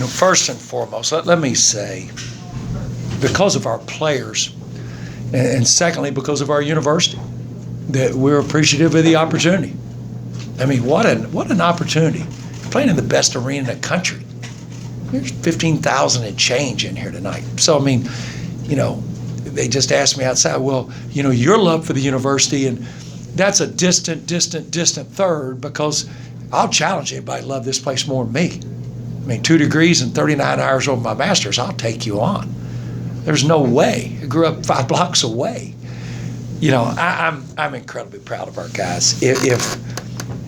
first and foremost, let me say, because of our players, and secondly, because of our university, that we're appreciative of the opportunity. I mean, what an opportunity. Playing in the best arena in the country. There's 15,000 and change in here tonight. So, I mean, they just asked me outside, well, your love for the university, and that's a distant third, because I'll challenge anybody to love this place more than me. I mean, 2 degrees and 39 hours over my master's, I'll take you on. There's no way. I grew up 5 blocks away. I'm incredibly proud of our guys. If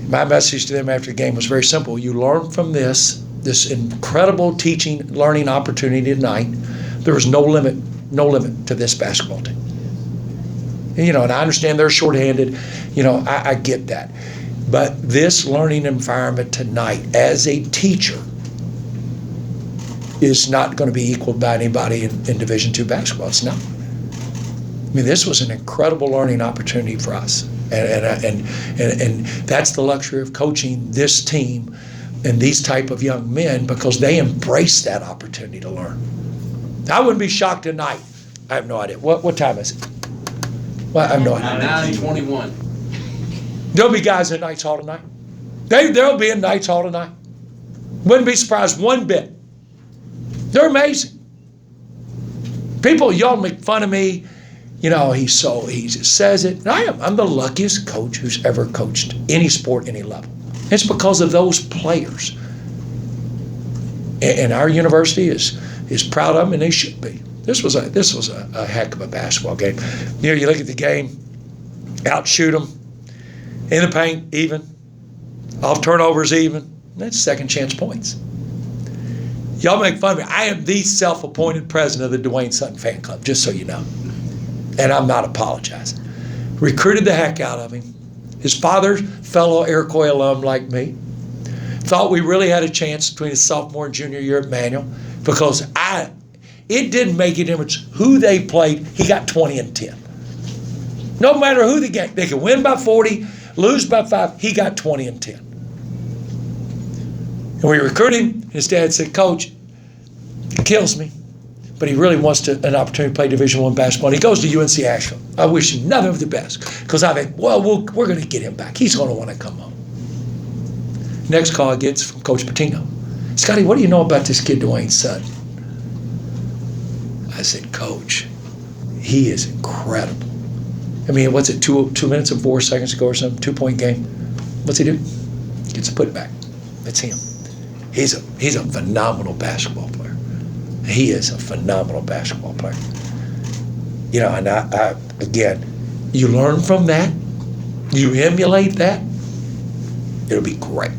my message to them after the game was very simple, you learn from this incredible teaching, learning opportunity tonight. There is no limit to this basketball team. And I understand they're shorthanded. I get that. But this learning environment tonight as a teacher is not going to be equaled by anybody in Division II basketball. It's not. I mean, this was an incredible learning opportunity for us. And that's the luxury of coaching this team and these type of young men, because they embrace that opportunity to learn. I wouldn't be shocked tonight. I have no idea. What time is it? Well, I have no idea. 9:21. There'll be guys in Knights Hall tonight. There'll be in Knights Hall tonight. Wouldn't be surprised one bit. They're amazing. People, y'all make fun of me. He says it. And I am. I'm the luckiest coach who's ever coached any sport, any level. It's because of those players. And our university is proud of them, and they should be. This was a heck of a basketball game. You look at the game, outshoot them, in the paint, even. Off turnovers, even. That's second chance points. Y'all make fun of me. I am the self-appointed president of the Dwayne Sutton fan club, just so you know. And I'm not apologizing. Recruited the heck out of him. His father, fellow Iroquois alum like me, thought we really had a chance between his sophomore and junior year at Manual, because it didn't make a difference who they played. He got 20 and 10. No matter who the game, they could win by 40, lose by 5. He got 20 and 10. And we recruited him. His dad said, "Coach, it kills me, but he really wants an opportunity to play Division I basketball." And he goes to UNC Asheville. I wish him nothing but the best, because I think, we're going to get him back. He's going to want to come home. Next call I get from Coach Patino. "Scotty, what do you know about this kid, Dwayne Sutton?" I said, "Coach, he is incredible. I mean, what's it, 2 minutes and 4 seconds ago or something, 2-point game? What's he do? Gets a putback. That's him. He's a phenomenal basketball player. He is a phenomenal basketball player." And I again, you learn from that, you emulate that, it'll be great.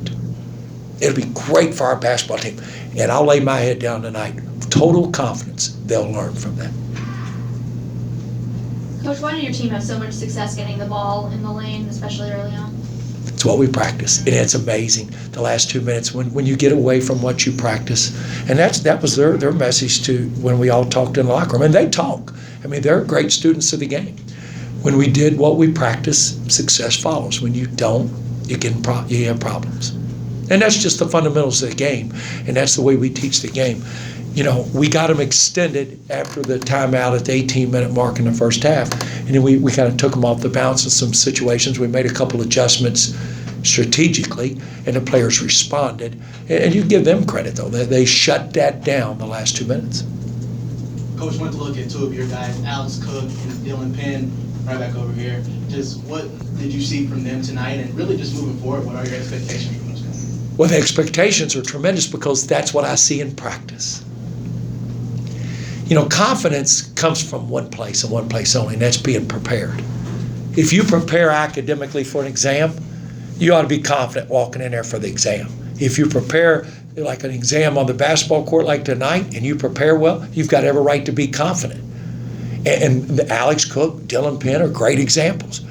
It'll be great for our basketball team. And I'll lay my head down tonight, total confidence they'll learn from that. Coach, why did your team have so much success getting the ball in the lane, especially early on? It's what we practice, and it's amazing. The last 2 minutes, when you get away from what you practice, and that was their message to when we all talked in the locker room, and they talk. I mean, they're great students of the game. When we did what we practice, success follows. When you don't, you have problems, and that's just the fundamentals of the game, and that's the way we teach the game. We got them extended after the timeout at the 18-minute mark in the first half, and then we kind of took them off the bounce in some situations. We made a couple adjustments strategically, and the players responded. And you give them credit, though. They shut that down the last 2 minutes. Coach, went to look at 2 of your guys, Alex Cook and Dylan Penn, right back over here. Just what did you see from them tonight? And really just moving forward, what are your expectations from those guys? Well, the expectations are tremendous, because that's what I see in practice. Confidence comes from one place and one place only, and that's being prepared. If you prepare academically for an exam, you ought to be confident walking in there for the exam. If you prepare like an exam on the basketball court like tonight, and you prepare well, you've got every right to be confident. And Alex Cook, Dylan Penn are great examples.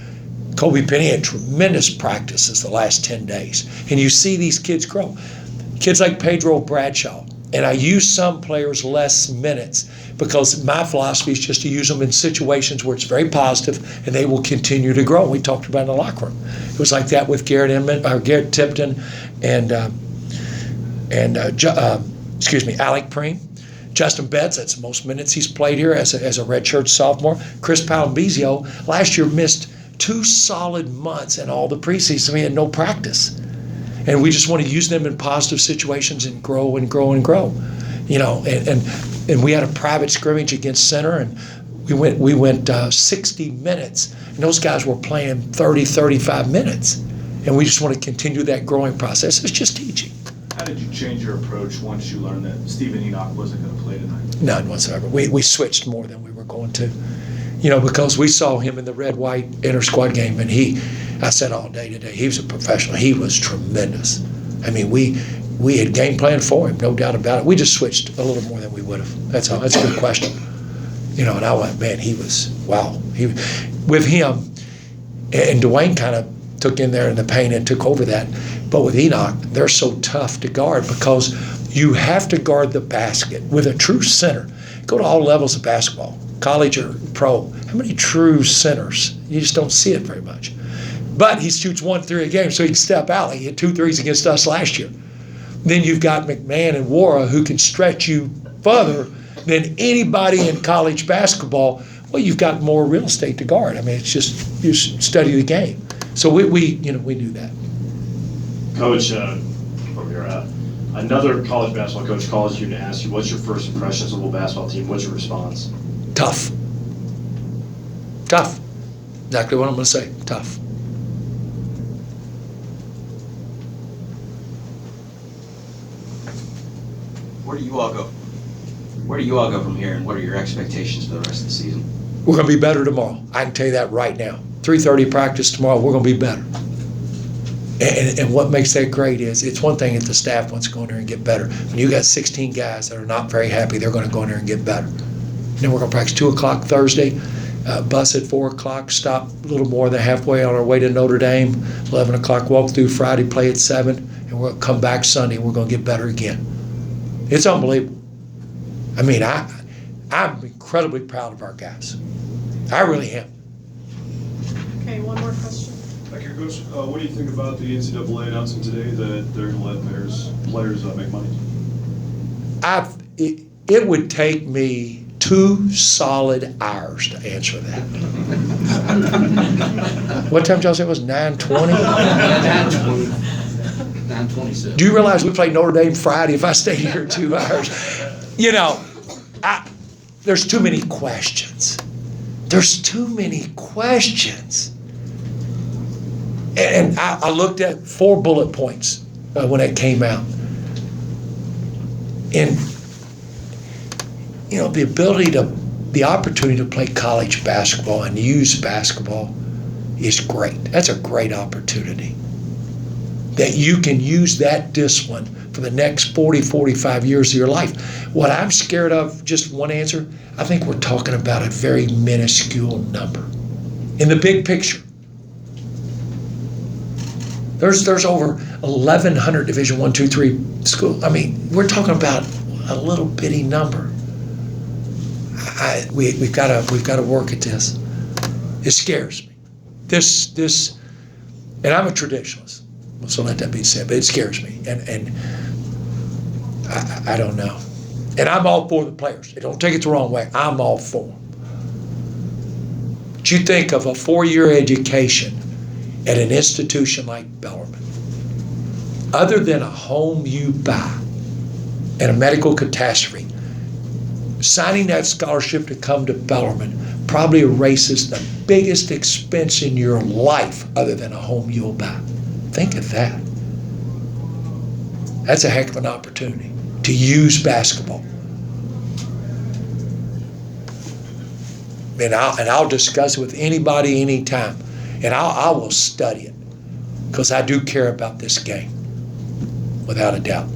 Kobe Penny had tremendous practices the last 10 days. And you see these kids grow. Kids like Pedro Bradshaw. And I use some players less minutes, because my philosophy is just to use them in situations where it's very positive and they will continue to grow. We talked about it in the locker room. It was like that with Garrett Tipton and Alec Preem. Justin Betts, that's the most minutes he's played here as a redshirt sophomore. Chris Palambizio last year missed 2 solid months in all the preseason. We had no practice. And we just want to use them in positive situations and grow and grow and grow. You know, and we had a private scrimmage against center, and we went 60 minutes, and those guys were playing 30, 35 minutes. And we just want to continue that growing process. It's just teaching. How did you change your approach once you learned that Stephen Enoch wasn't going to play tonight? None whatsoever. We switched more than we were going to. You know, because we saw him in the red-white inter-squad game, and I said all day today, he was a professional. He was tremendous. I mean, we had game plan for him, no doubt about it. We just switched a little more than we would have. That's all. That's a good question. You know, and I went, man, he was, wow. With him, and Dwayne kind of took in there in the paint and took over that. But with Enoch, they're so tough to guard because you have to guard the basket with a true center. Go to all levels of basketball, college or pro. How many true centers? You just don't see it very much. But he shoots 1 3 a game, so he can step out. He hit 2 threes against us last year. Then you've got McMahon and Wara who can stretch you further than anybody in college basketball. Well, you've got more real estate to guard. I mean, it's just you study the game. So we knew that. Coach, over here, another college basketball coach calls you to ask you, what's your first impressions of the basketball team? What's your response? Tough. Tough. Exactly what I'm going to say. Tough. Where do you all go from here, and what are your expectations for the rest of the season? We're going to be better tomorrow. I can tell you that right now. 3:30 practice tomorrow. We're going to be better. And what makes that great is it's one thing if the staff wants to go in there and get better. When you got 16 guys that are not very happy, they're going to go in there and get better. And then we're going to practice 2 o'clock Thursday, bus at 4 o'clock, stop a little more than halfway on our way to Notre Dame, 11 o'clock walk through Friday, play at 7, and we're going to come back Sunday and we're going to get better again. It's unbelievable. I mean, I'm incredibly proud of our guys. I really am. Okay, one more question. Back here, Coach. What do you think about the NCAA announcing today that they're going to let players make money? It would take me 2 solid hours to answer that. What time did y'all say it was? 9:20? 9:27. Do you realize we played Notre Dame Friday? If I stayed here 2 hours, you know, there's too many questions. There's too many questions. And I looked at 4 bullet points when it came out. And, you know, the opportunity to play college basketball and use basketball is great. That's a great opportunity. That you can use that discipline for the next 40, 45 years of your life. What I'm scared of, just one answer, I think we're talking about a very minuscule number. In the big picture, there's over 1,100 Division I, II, III schools. I mean, we're talking about a little bitty number. We've got to work at this. It scares me. This, and I'm a traditionalist, so let that be said. But it scares me, and I don't know. And I'm all for the players. Don't take it the wrong way. I'm all for them. But you think of a 4-year education at an institution like Bellarmine, other than a home you buy and a medical catastrophe, signing that scholarship to come to Bellarmine probably erases the biggest expense in your life other than a home you'll buy. Think of that. That's a heck of an opportunity to use basketball. And I'll discuss it with anybody, anytime. And I will study it because I do care about this game, without a doubt.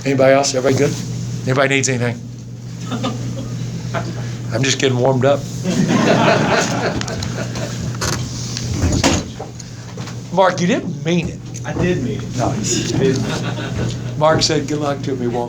Anybody else? Everybody good? Anybody needs anything? I'm just getting warmed up. Mark, you didn't mean it. I did mean it. No. Mark said good luck to me, Walker.